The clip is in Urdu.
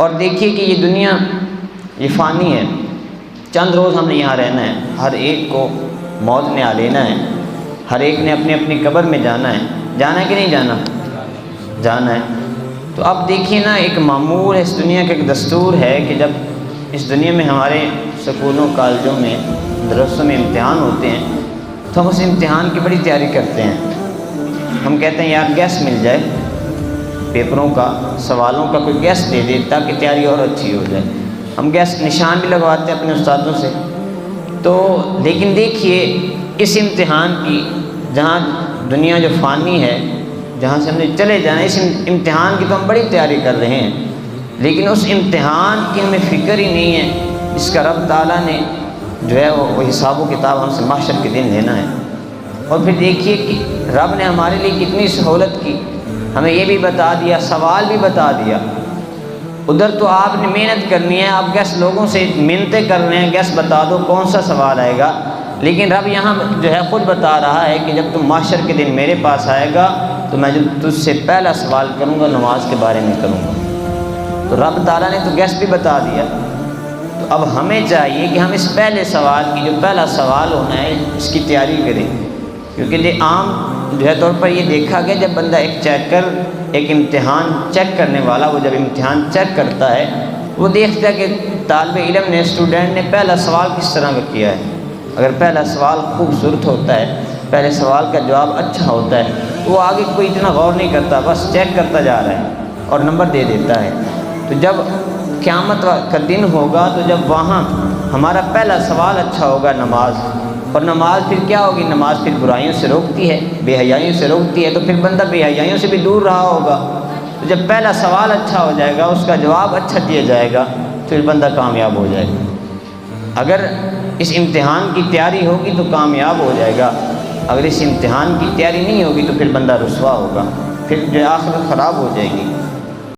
اور دیکھیے کہ یہ دنیا یہ فانی ہے، چند روز ہم نے یہاں رہنا ہے، ہر ایک کو موت نے آ لینا ہے، ہر ایک نے اپنی اپنی قبر میں جانا ہے کہ نہیں جانا؟ جانا ہے۔ تو اب دیکھیے نا، ایک معمول ہے اس دنیا کا، ایک دستور ہے کہ جب اس دنیا میں ہمارے سکولوں کالجوں میں مدرسوں میں امتحان ہوتے ہیں تو ہم اس امتحان کی بڑی تیاری کرتے ہیں۔ ہم کہتے ہیں یار گیس مل جائے پیپروں کا، سوالوں کا کوئی گیس دے دے تاکہ تیاری اور اچھی ہو جائے۔ ہم گیس نشان بھی لگواتے ہیں اپنے استادوں سے۔ تو لیکن دیکھیے اس امتحان کی، جہاں دنیا جو فانی ہے، جہاں سے ہم نے چلے جانا، اس امتحان کی تو ہم بڑی تیاری کر رہے ہیں، لیکن اس امتحان کی ہمیں فکر ہی نہیں ہے جس کا رب تعالیٰ نے جو ہے وہ حساب و کتاب ہم سے محشر کے دن لینا ہے۔ اور پھر دیکھیے کہ رب نے ہمارے لیے کتنی سہولت کی، ہمیں یہ بھی بتا دیا، سوال بھی بتا دیا۔ ادھر تو آپ نے محنت کرنی ہے، آپ گیس لوگوں سے منتیں کر رہے ہیں گیس بتا دو کون سا سوال آئے گا، لیکن رب یہاں جو ہے خود بتا رہا ہے کہ جب تم محشر کے دن میرے پاس آئے گا تو میں جو تجھ سے پہلا سوال کروں گا نماز کے بارے میں کروں گا۔ تو رب تعالیٰ نے تو گیس بھی بتا دیا، تو اب ہمیں چاہیے کہ ہم اس پہلے سوال کی، جو پہلا سوال ہونا ہے، اس کی تیاری کریں، کیونکہ عام جو ہے طور پر یہ دیکھا گیا جب بندہ ایک چیکر، ایک امتحان چیک کرنے والا، وہ جب امتحان چیک کرتا ہے وہ دیکھتا ہے کہ طالب علم نے، اسٹوڈنٹ نے پہلا سوال کس طرح کا کیا ہے۔ اگر پہلا سوال خوبصورت ہوتا ہے، پہلے سوال کا جواب اچھا ہوتا ہے، تو وہ آگے کوئی اتنا غور نہیں کرتا، بس چیک کرتا جا رہا ہے اور نمبر دے دیتا ہے۔ تو جب قیامت کا دن ہوگا تو جب وہاں ہمارا پہلا سوال اچھا ہوگا نماز، اور نماز پھر کیا ہوگی؟ نماز پھر برائیوں سے روکتی ہے، بے حیائیوں سے روکتی ہے، تو پھر بندہ بے حیائیوں سے بھی دور رہا ہوگا۔ تو جب پہلا سوال اچھا ہو جائے گا، اس کا جواب اچھا دیا جائے گا، پھر بندہ کامیاب ہو جائے گا۔ اگر اس امتحان کی تیاری ہوگی تو کامیاب ہو جائے گا، اگر اس امتحان کی تیاری نہیں ہوگی تو پھر بندہ رسوا ہوگا، پھر جو آخرت خراب ہو جائے گی۔